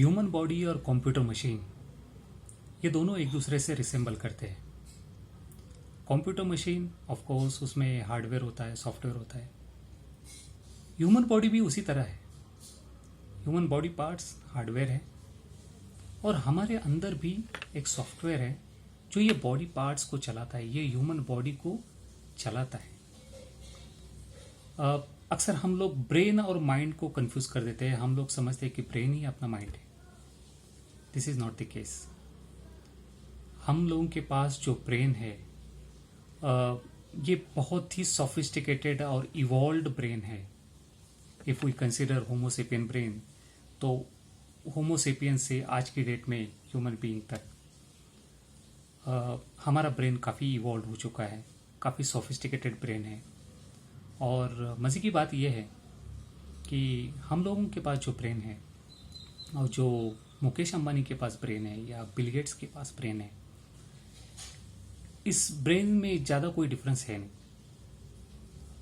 Human body और computer machine ये दोनों एक दूसरे से रिसेंबल करते हैं। कंप्यूटर मशीन ऑफ कोर्स उसमें हार्डवेयर होता है, सॉफ्टवेयर होता है। ह्यूमन बॉडी भी उसी तरह है। ह्यूमन बॉडी पार्ट्स हार्डवेयर है और हमारे अंदर भी एक सॉफ्टवेयर है जो ये बॉडी पार्ट्स को चलाता है, ये ह्यूमन बॉडी को चलाता है। अक्सर हम लोग ब्रेन और माइंड को कंफ्यूज कर देते हैं। हम लोग समझते हैं कि ब्रेन ही अपना माइंड है। This is not the case. हम लोगों के पास जो ब्रेन है ये बहुत ही सोफिस्टिकेटेड और इवॉल्व्ड ब्रेन है। If we consider homo sapien brain, तो होमोसेपियन से आज की डेट में ह्यूमन बीइंग तक हमारा ब्रेन काफ़ी इवॉल्व हो चुका है, काफ़ी सोफिस्टिकेटेड ब्रेन है। और मज़े की बात यह है कि हम लोगों के पास जो ब्रेन है और जो मुकेश अंबानी के पास ब्रेन है या बिल गेट्स के पास ब्रेन है, इस ब्रेन में ज़्यादा कोई डिफरेंस है नहीं।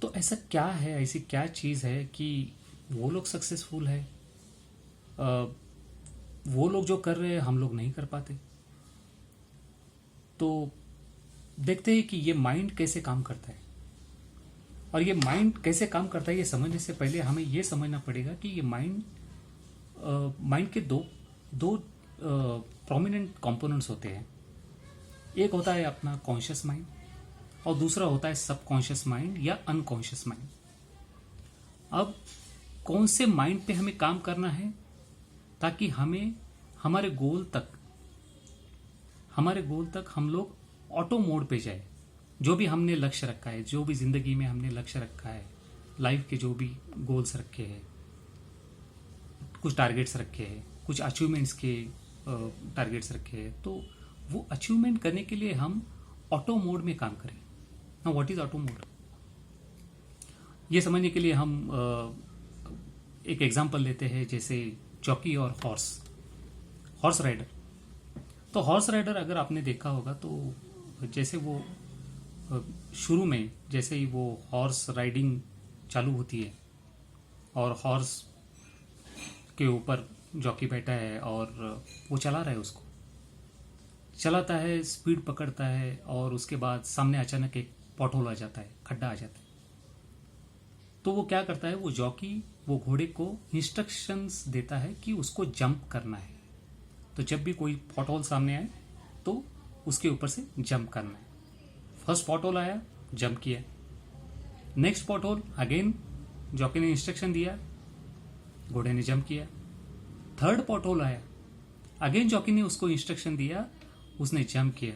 तो ऐसा क्या है, ऐसी क्या चीज़ है कि वो लोग सक्सेसफुल है, वो लोग जो कर रहे हैं हम लोग नहीं कर पाते। तो देखते हैं कि ये माइंड कैसे काम करता है। और ये माइंड कैसे काम करता है ये समझने से पहले हमें ये समझना पड़ेगा कि ये माइंड के दो प्रोमिनेंट कंपोनेंट्स होते हैं। एक होता है अपना कॉन्शियस माइंड और दूसरा होता है सबकॉन्शियस माइंड या अनकॉन्शियस माइंड। अब कौन से माइंड पे हमें काम करना है ताकि हमें हमारे गोल तक हम लोग ऑटो मोड पे जाए। जो भी हमने लक्ष्य रखा है, जो भी जिंदगी में हमने लक्ष्य रखा है, लाइफ के जो भी गोल्स रखे हैं, कुछ टारगेट्स रखे हैं, कुछ अचीवमेंट्स के टारगेट्स रखे हैं, तो वो अचीवमेंट करने के लिए हम ऑटो मोड में काम करें। Now what is auto mode, ये समझने के लिए हम एक एग्जांपल लेते हैं, जैसे जॉकी और हॉर्स राइडर। तो हॉर्स राइडर अगर आपने देखा होगा तो जैसे वो शुरू में जैसे ही वो हॉर्स राइडिंग चालू होती है और हॉर्स के ऊपर जॉकी बैठा है और वो चला रहा है, उसको चलाता है, स्पीड पकड़ता है और उसके बाद सामने अचानक एक पॉट होल आ जाता है, खड्डा आ जाता है। तो वो क्या करता है, वो जॉकी वो घोड़े को इंस्ट्रक्शंस देता है कि उसको जंप करना है। तो जब भी कोई पॉट होल सामने आए तो उसके ऊपर से जंप करना है। फर्स्ट पॉट होल आया, जंप किया। Next pothole, again jockey ने इंस्ट्रक्शन दिया, घोड़े ने जंप किया। थर्ड पॉट होल आया, अगेन जॉकी ने उसको इंस्ट्रक्शन दिया, उसने जंप किया।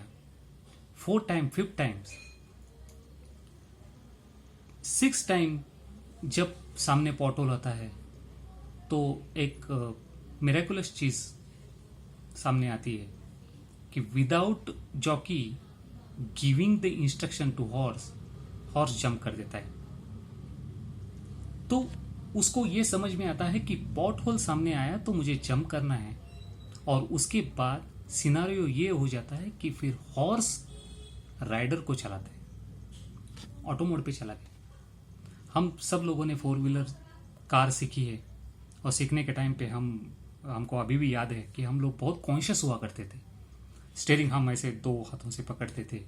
4 टाइम, 5 टाइम्स, 6 टाइम जब सामने पॉट होल आता है तो एक मिरेकुलस चीज सामने आती है कि without jockey giving the instruction to horse jump कर देता है। तो उसको ये समझ में आता है कि पॉट होल सामने आया तो मुझे जंप करना है। और उसके बाद सिनारियो ये हो जाता है कि फिर हॉर्स राइडर को चलाता है, ऑटो मोड पे चला गया। हम सब लोगों ने 4 व्हीलर कार सीखी है और सीखने के टाइम पे हमको अभी भी याद है कि हम लोग बहुत कॉन्शियस हुआ करते थे। स्टीयरिंग हम ऐसे 2 हाथों से पकड़ते थे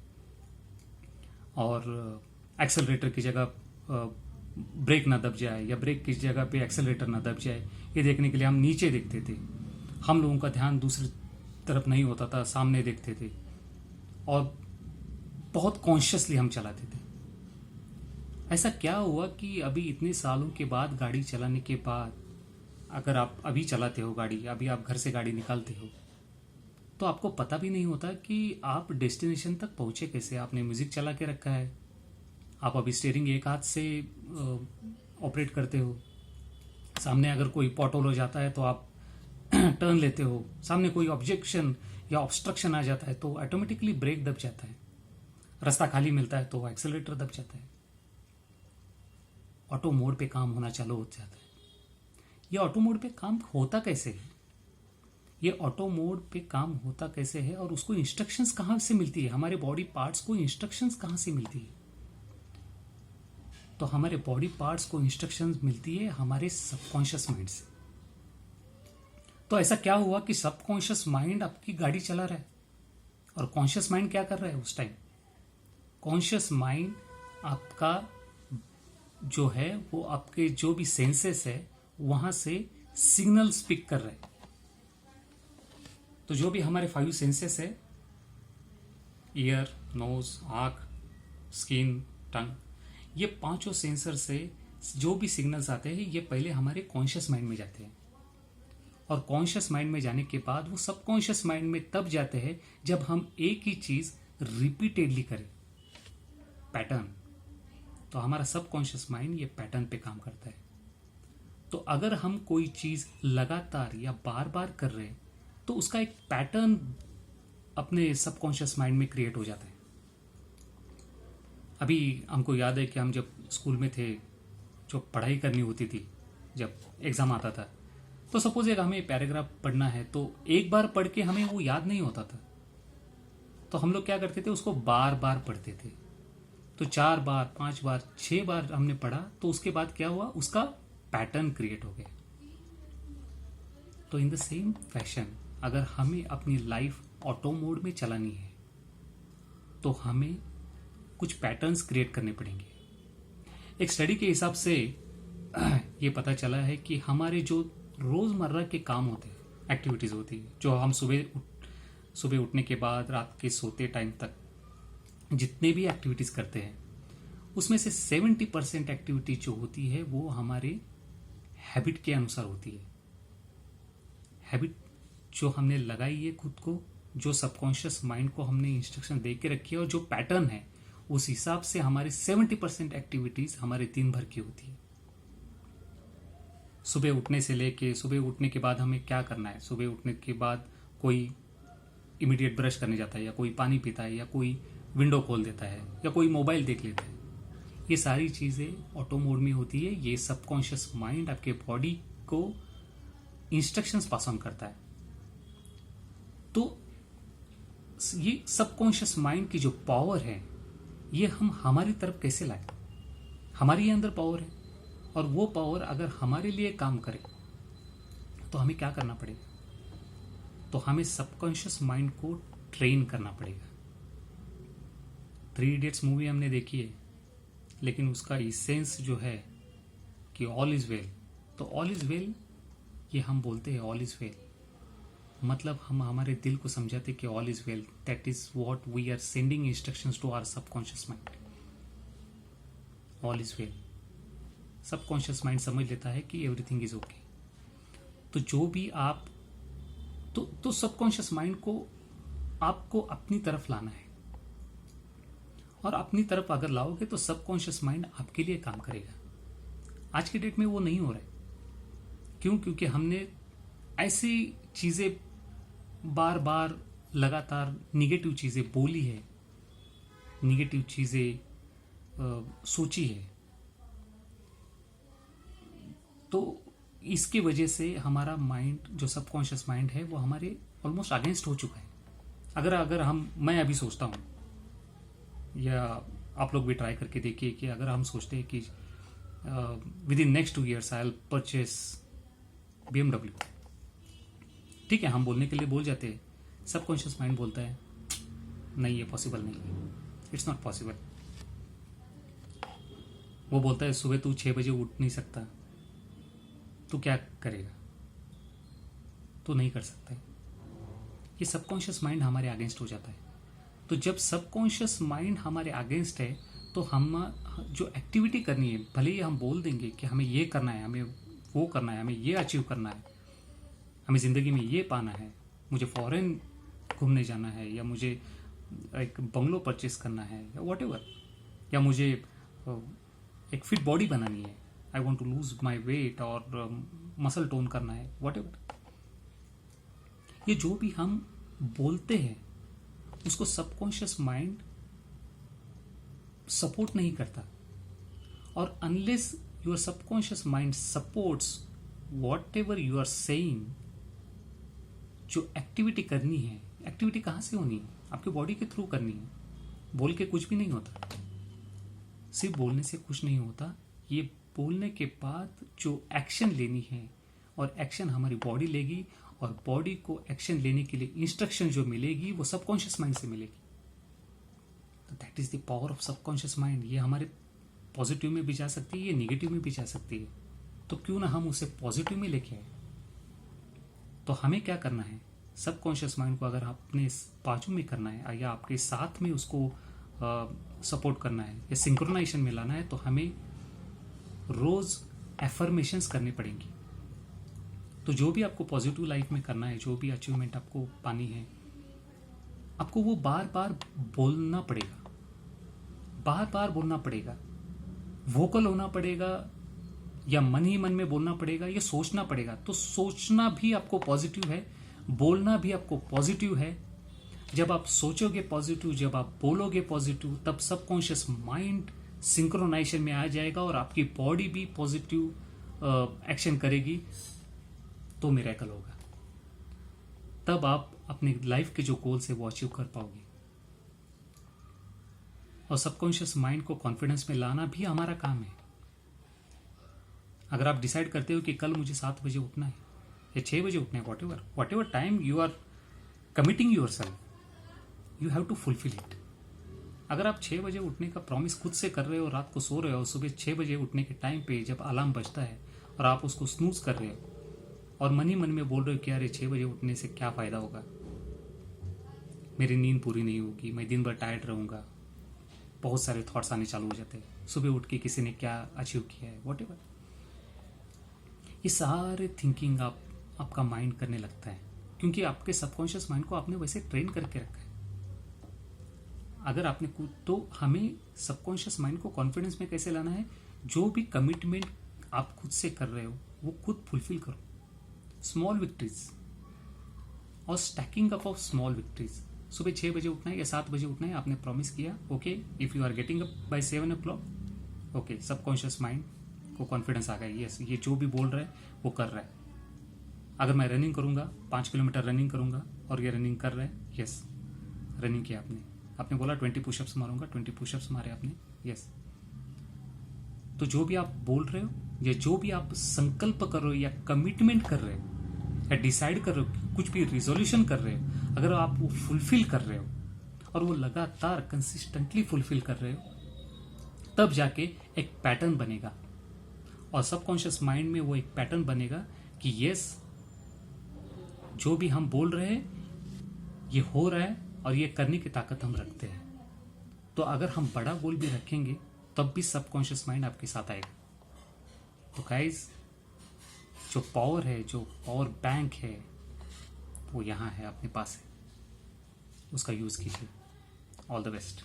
और एक्सेलरेटर की जगह ब्रेक ना दब जाए या ब्रेक की जगह पे एक्सेलरेटर ना दब जाए, ये देखने के लिए हम नीचे देखते थे। हम लोगों का ध्यान दूसरी तरफ नहीं होता था, सामने देखते थे और बहुत कॉन्शियसली हम चलाते थे। ऐसा क्या हुआ कि अभी इतने सालों के बाद गाड़ी चलाने के बाद, अगर आप अभी चलाते हो गाड़ी, अभी आप घर से गाड़ी निकालते हो तो आपको पता भी नहीं होता कि आप डेस्टिनेशन तक पहुंचे कैसे। आपने म्यूजिक चला के रखा है, आप अभी स्टीयरिंग एक हाथ से ऑपरेट करते हो। सामने अगर कोई पॉट होल हो जाता है तो आप टर्न लेते हो, सामने कोई ऑब्जेक्शन या ऑब्स्ट्रक्शन आ जाता है तो ऑटोमेटिकली ब्रेक दब जाता है, रास्ता खाली मिलता है तो एक्सेलरेटर दब जाता है, ऑटो मोड पे काम होना चालू हो जाता है। ये ऑटो मोड पे काम होता कैसे है, ये ऑटो मोड पे काम होता कैसे है और उसको इंस्ट्रक्शंस कहाँ से मिलती है, हमारे बॉडी पार्ट्स को इंस्ट्रक्शंस कहाँ से मिलती है। तो हमारे बॉडी पार्ट्स को इंस्ट्रक्शंस मिलती है हमारे सबकॉन्शियस माइंड से। तो ऐसा क्या हुआ कि सबकॉन्शियस माइंड आपकी गाड़ी चला रहा है और कॉन्शियस माइंड क्या कर रहा है उस टाइम? कॉन्शियस माइंड आपका जो है वो आपके जो भी सेंसेस है वहां से सिग्नल्स पिक कर रहे हैं। तो जो भी हमारे 5 सेंसेस है, ईयर, नोज, आंख, स्किन, टंग, ये 5 सेंसर से जो भी सिग्नल्स आते हैं ये पहले हमारे कॉन्शियस माइंड में जाते हैं और कॉन्शियस माइंड में जाने के बाद वो सबकॉन्शियस माइंड में तब जाते हैं जब हम एक ही चीज रिपीटेडली करें, पैटर्न। तो हमारा सबकॉन्शियस माइंड ये पैटर्न पे काम करता है। तो अगर हम कोई चीज लगातार या बार बार कर रहे हैं तो उसका एक पैटर्न अपने सबकॉन्शियस माइंड में क्रिएट हो जाता है। अभी हमको याद है कि हम जब स्कूल में थे, जो पढ़ाई करनी होती थी, जब एग्जाम आता था, तो सपोज एक हमें पैराग्राफ पढ़ना है तो एक बार पढ़ के हमें वो याद नहीं होता था, तो हम लोग क्या करते थे, उसको बार बार पढ़ते थे। तो 4 बार, 5 बार, 6 बार हमने पढ़ा तो उसके बाद क्या हुआ, उसका पैटर्न क्रिएट हो गया। तो इन द सेम फैशन अगर हमें अपनी लाइफ ऑटो मोड में चलानी है तो हमें कुछ पैटर्न्स क्रिएट करने पड़ेंगे। एक स्टडी के हिसाब से ये पता चला है कि हमारे जो रोजमर्रा के काम होते हैं, एक्टिविटीज होती है, जो हम सुबह उठने के बाद रात के सोते टाइम तक जितने भी एक्टिविटीज करते हैं उसमें से 70% एक्टिविटी जो होती है वो हमारे हैबिट के अनुसार होती है। हैबिट जो हमने लगाई है खुद को, जो सबकॉन्शियस माइंड को हमने इंस्ट्रक्शन दे के रखी है और जो पैटर्न है उस हिसाब से हमारे 70% एक्टिविटीज हमारे दिन भर की होती है। सुबह उठने से लेके सुबह उठने के बाद हमें क्या करना है, सुबह उठने के बाद कोई इमीडिएट ब्रश करने जाता है या कोई पानी पीता है या कोई विंडो खोल देता है या कोई मोबाइल देख लेता है। ये सारी चीजें ऑटो मोड में होती है। ये सबकॉन्शियस माइंड आपके बॉडी को इंस्ट्रक्शंस पास ऑन करता है। तो ये सबकॉन्शियस माइंड की जो पावर है ये हम हमारी तरफ कैसे लाए? हमारे अंदर पावर है और वो पावर अगर हमारे लिए काम करे तो हमें क्या करना पड़ेगा? तो हमें सबकॉन्शियस माइंड को ट्रेन करना पड़ेगा। 3 इडियट्स मूवी हमने देखी है, लेकिन उसका इसेंस जो है कि ऑल इज वेल, तो ऑल इज वेल ये हम बोलते हैं ऑल इज वेल, मतलब हम हमारे दिल को समझाते कि all is well, that is what we are sending instructions to our subconscious mind. All is well, subconscious mind समझ लेता है कि एवरीथिंग इज ओके। तो जो भी आप तो सबकॉन्शियस माइंड को आपको अपनी तरफ लाना है और अपनी तरफ अगर लाओगे तो सबकॉन्शियस माइंड आपके लिए काम करेगा। आज के डेट में वो नहीं हो रहा है। क्यों? क्योंकि हमने ऐसी चीजें बार बार लगातार निगेटिव चीजें बोली है, निगेटिव चीजें सोची है, तो इसकी वजह से हमारा माइंड, जो सबकॉन्शियस माइंड है, वो हमारे ऑलमोस्ट अगेंस्ट हो चुका है। अगर मैं अभी सोचता हूँ, या आप लोग भी ट्राई करके देखिए कि अगर हम सोचते हैं कि with in next 2 years I will purchase BMW, ठीक है, हम बोलने के लिए बोल जाते हैं, सबकॉन्शियस माइंड बोलता है नहीं, ये पॉसिबल नहीं है, इट्स नॉट पॉसिबल। वो बोलता है सुबह तू 6 बजे उठ नहीं सकता, तो क्या करेगा? तो नहीं कर सकता है। ये सबकॉन्शियस माइंड हमारे अगेंस्ट हो जाता है। तो जब सबकॉन्शियस माइंड हमारे अगेंस्ट है तो हम जो एक्टिविटी करनी है, भले ही हम बोल देंगे कि हमें ये करना है, हमें वो करना है, हमें ये अचीव करना है, हमें ज़िंदगी में ये पाना है, मुझे फॉरेन घूमने जाना है, या मुझे एक बंगलो परचेस करना है, या व्हाटएवर, या मुझे एक फिट बॉडी बनानी है, I want to lose my weight और मसल टोन करना है, व्हाटएवर। ये जो भी हम बोलते हैं उसको सबकॉन्शियस माइंड सपोर्ट नहीं करता। और unless your subconscious mind supports whatever you are saying, जो एक्टिविटी करनी है, एक्टिविटी कहाँ से होनी है? आपके बॉडी के थ्रू करनी है। बोल के कुछ भी नहीं होता, सिर्फ बोलने से कुछ नहीं होता। ये बोलने के बाद जो एक्शन लेनी है, और एक्शन हमारी बॉडी लेगी, और बॉडी को एक्शन लेने के लिए इंस्ट्रक्शन जो मिलेगी वो सबकॉन्शियस माइंड से मिलेगी। तो that is the power of subconscious mind. ये हमारे पॉजिटिव में भी जा सकती है, ये निगेटिव में भी जा सकती है। तो क्यों ना हम उसे पॉजिटिव में लेके आए। तो हमें क्या करना है, सबकॉन्शियस माइंड को अगर अपने बाजू में करना है या आपके साथ में उसको सपोर्ट करना है या सिंक्रोनाइजेशन में लाना है, तो हमें रोज एफर्मेशंस करनी पड़ेंगी। तो जो भी आपको पॉजिटिव लाइफ में करना है, जो भी अचीवमेंट आपको पानी है, आपको वो बार बार बोलना पड़ेगा, बार बार बोलना पड़ेगा, वोकल होना पड़ेगा या मन ही मन में बोलना पड़ेगा, ये सोचना पड़ेगा। तो सोचना भी आपको पॉजिटिव है, बोलना भी आपको पॉजिटिव है। जब आप सोचोगे पॉजिटिव, जब आप बोलोगे पॉजिटिव, तब सबकॉन्शियस माइंड सिंक्रोनाइजेशन में आ जाएगा और आपकी बॉडी भी पॉजिटिव एक्शन करेगी, तो मिरेकल होगा। तब आप अपने लाइफ के जो गोल्स है वो अचीव कर पाओगे। और सबकॉन्शियस माइंड को कॉन्फिडेंस में लाना भी हमारा काम है। अगर आप डिसाइड करते हो कि कल मुझे 7 बजे उठना है या 6 बजे उठना है, whatever time you are committing yourself, you have to fulfil it. अगर आप 6 बजे उठने का प्रॉमिस खुद से कर रहे हो, रात को सो रहे हो, सुबह 6 बजे उठने के टाइम पे जब अलार्म बजता है और आप उसको स्नूज कर रहे हो और मन ही मन में बोल रहे हो कि अरे 6 बजे उठने से क्या फायदा होगा, मेरी नींद पूरी नहीं होगी, मैं दिन भर टायर्ड रहूंगा, बहुत सारे थॉट्स आने चालू हो जाते हैं, सुबह उठ के किसी ने क्या अचीव किया है, वॉट एवर, ये सारे थिंकिंग आपका माइंड करने लगता है, क्योंकि आपके सबकॉन्शियस माइंड को आपने वैसे ट्रेन करके रखा है। अगर आपने तो हमें सबकॉन्शियस माइंड को कॉन्फिडेंस में कैसे लाना है, जो भी कमिटमेंट आप खुद से कर रहे हो वो खुद फुलफिल करो। स्मॉल विक्ट्रीज और stacking up of small victories. सुबह 6 बजे उठना है या 7 बजे उठना है, आपने प्रॉमिस किया, okay, if you are getting up by 7 o'clock, okay, subconscious mind को कॉन्फिडेंस आ गया, यस, ये जो भी बोल रहा है वो कर रहा है। अगर मैं रनिंग करूंगा, 5 किलोमीटर रनिंग करूंगा और ये रनिंग कर रहा है, यस, रनिंग किया आपने बोला 20 पुशअप्स मारूंगा, 20 पुशअप्स मारे आपने, यस। तो जो भी आप बोल रहे हो या जो भी आप संकल्प कर रहे हो या कमिटमेंट कर रहे हो या डिसाइड कर रहे हो, कुछ भी रिजोल्यूशन कर रहे हो, अगर आप वो फुलफिल कर रहे हो और वो लगातार कंसिस्टेंटली फुलफिल कर रहे हो, तब जाके एक पैटर्न बनेगा और सबकॉन्शियस माइंड में वो एक पैटर्न बनेगा कि यस, जो भी हम बोल रहे हैं ये हो रहा है और ये करने की ताकत हम रखते हैं। तो अगर हम बड़ा गोल भी रखेंगे तब भी सबकॉन्शियस माइंड आपके साथ आएगा। तो गाइस, जो पावर है, जो पावर बैंक है, वो यहाँ है, अपने पास है, उसका यूज कीजिए। All the best.